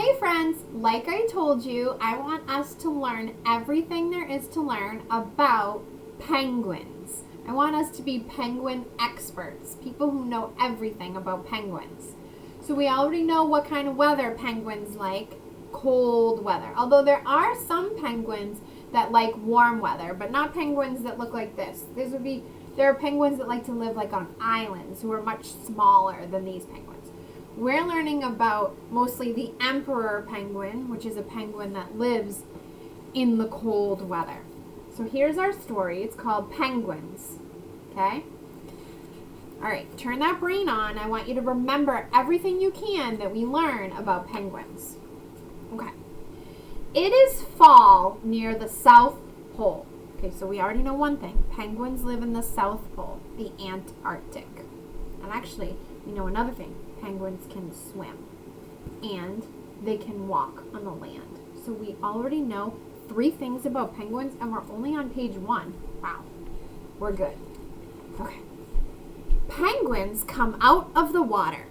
Hey friends, like I told you, I want us to learn everything there is to learn about penguins. I want us to be penguin experts, people who know everything about penguins. So we already know what kind of weather penguins like, cold weather. Although there are some penguins that like warm weather, but not penguins that look like this. There are penguins that like to live like on islands who are much smaller than these penguins. We're learning about mostly the emperor penguin, which is a penguin that lives in the cold weather. So here's our story. It's called Penguins. Okay? All right, turn that brain on. I want you to remember everything you can that we learn about penguins. Okay. It is fall near the South Pole. Okay, so we already know one thing. Penguins live in the South Pole, the Antarctic. And actually, we know another thing. Penguins can swim and they can walk on the land. So we already know 3 things about penguins and we're only on page 1. Wow, we're good. Okay. Penguins come out of the water.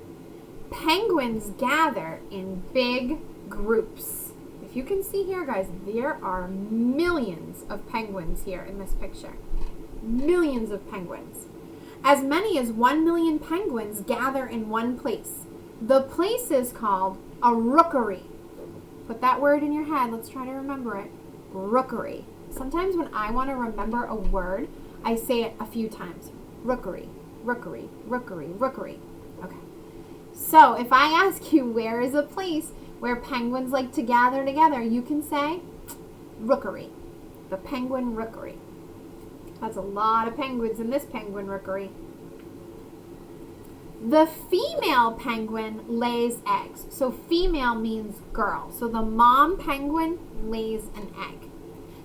Penguins gather in big groups. If you can see here, guys, there are millions of penguins here in this picture. Millions of penguins. As many as 1 million penguins gather in one place. The place is called a rookery. Put that word in your head. Let's try to remember it. Rookery. Sometimes when I want to remember a word, I say it a few times. Rookery, rookery, rookery, rookery. Okay. So if I ask you where is a place where penguins like to gather together, you can say rookery. The penguin rookery. That's a lot of penguins in this penguin rookery. The female penguin lays eggs. So female means girl. So the mom penguin lays an egg.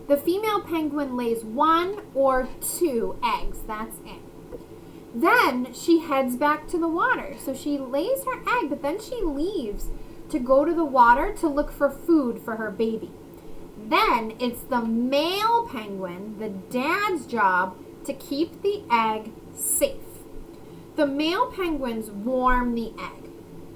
The female penguin lays 1 or 2 eggs. That's it. Then she heads back to the water. So she lays her egg, but then she leaves to go to the water to look for food for her baby. Then it's the male penguin, the dad's job, to keep the egg safe. The male penguins warm the egg.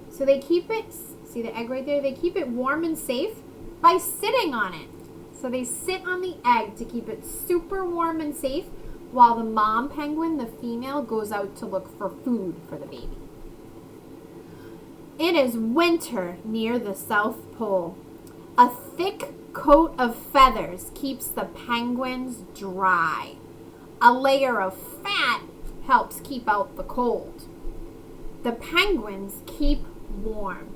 So they keep it, see the egg right there? They keep it warm and safe by sitting on it. So they sit on the egg to keep it super warm and safe while the mom penguin, the female, goes out to look for food for the baby. It is winter near the South Pole. A thick coat of feathers keeps the penguins dry. A layer of fat helps keep out the cold. The penguins keep warm.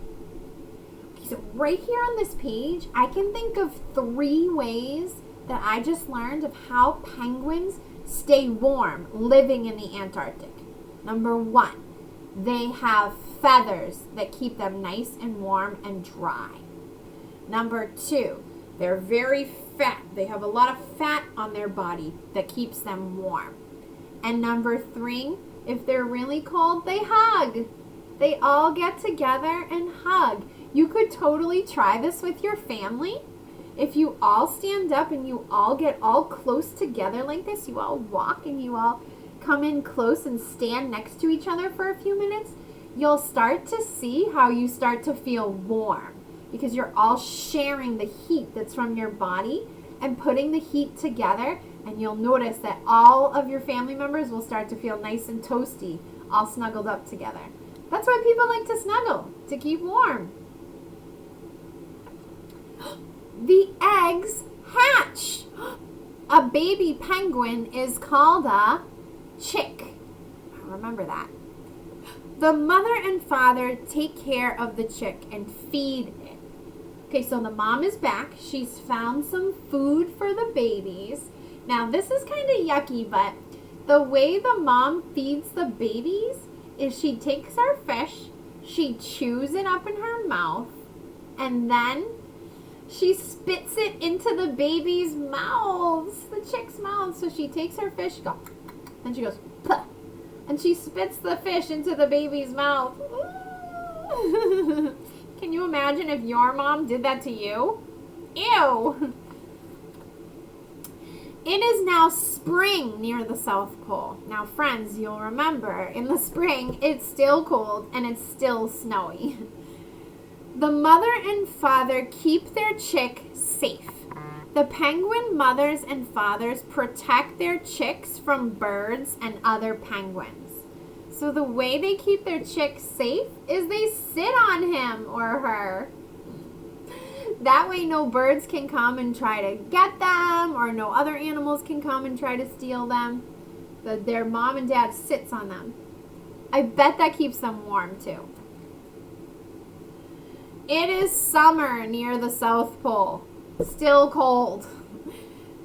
Okay, so right here on this page, I can think of 3 ways that I just learned of how penguins stay warm living in the Antarctic. Number 1, they have feathers that keep them nice and warm and dry. Number 2, they're very fat. They have a lot of fat on their body that keeps them warm. And number 3, if they're really cold, they hug. They all get together and hug. You could totally try this with your family. If you all stand up and you all get all close together like this, you all walk and you all come in close and stand next to each other for a few minutes, you'll start to see how you start to feel warm. Because you're all sharing the heat that's from your body and putting the heat together, and you'll notice that all of your family members will start to feel nice and toasty, all snuggled up together. That's why people like to snuggle, to keep warm. The eggs hatch. A baby penguin is called a chick. Remember that. The mother and father take care of the chick and feed it. Okay, so the mom is back. She's found some food for the babies. Now, this is kind of yucky, but the way the mom feeds the babies is she takes our fish, she chews it up in her mouth, and then she spits it into the baby's mouths, the chick's mouths. So she takes her fish, and she goes, puh, and she spits the fish into the baby's mouth. Can you imagine if your mom did that to you? Ew! It is now spring near the South Pole. Now, friends, you'll remember, in the spring, it's still cold and it's still snowy. The mother and father keep their chick safe. The penguin mothers and fathers protect their chicks from birds and other penguins. So the way they keep their chick safe is they sit on him or her. That way no birds can come and try to get them, or no other animals can come and try to steal them. Their mom and dad sits on them. I bet that keeps them warm too. It is summer near the South Pole. Still cold.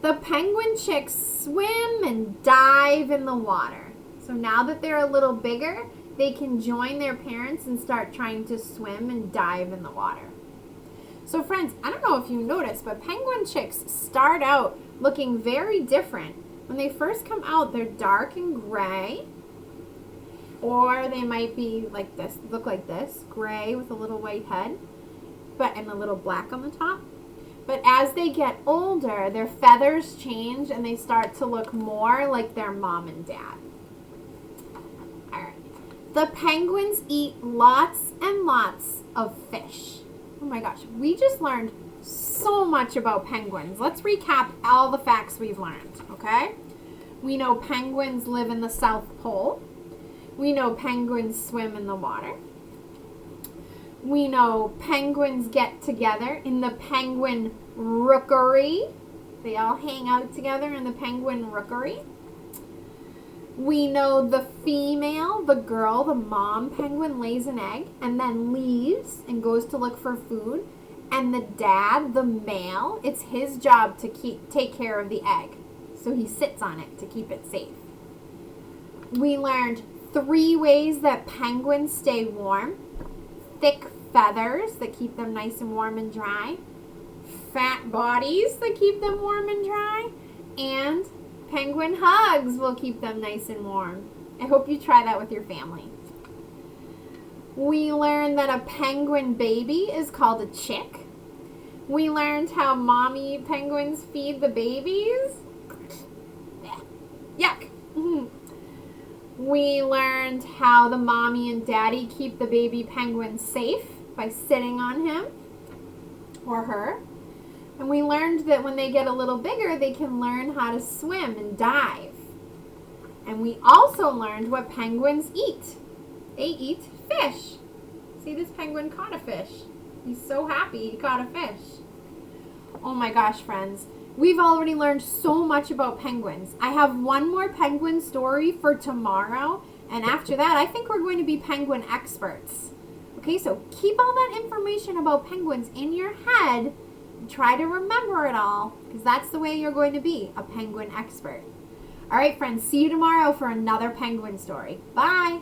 The penguin chicks swim and dive in the water. So now that they're a little bigger, they can join their parents and start trying to swim and dive in the water. So friends, I don't know if you noticed, but penguin chicks start out looking very different. When they first come out, they're dark and gray. Or they might be like this, look like this, gray with a little white head, and a little black on the top. But as they get older, their feathers change and they start to look more like their mom and dad. All right. The penguins eat lots and lots of fish. Oh my gosh, we just learned so much about penguins. Let's recap all the facts we've learned, okay? We know penguins live in the South Pole. We know penguins swim in the water. We know penguins get together in the penguin rookery. They all hang out together in the penguin rookery. We know the female, the girl, the mom penguin lays an egg and then leaves and goes to look for food. And the dad, the male, it's his job to take care of the egg. So he sits on it to keep it safe. We learned 3 ways that penguins stay warm. Thick feathers that keep them nice and warm and dry. Fat bodies that keep them warm and dry. And penguin hugs will keep them nice and warm. I hope you try that with your family. We learned that a penguin baby is called a chick. We learned how mommy penguins feed the babies. Yuck. We learned how the mommy and daddy keep the baby penguin safe by sitting on him or her. And we learned that when they get a little bigger, they can learn how to swim and dive. And we also learned what penguins eat. They eat fish. See, this penguin caught a fish. He's so happy he caught a fish. Oh my gosh, friends. We've already learned so much about penguins. I have one more penguin story for tomorrow. And after that, I think we're going to be penguin experts. Okay, so keep all that information about penguins in your head. And try to remember it all, because that's the way you're going to be a penguin expert. All right, friends, see you tomorrow for another penguin story. Bye.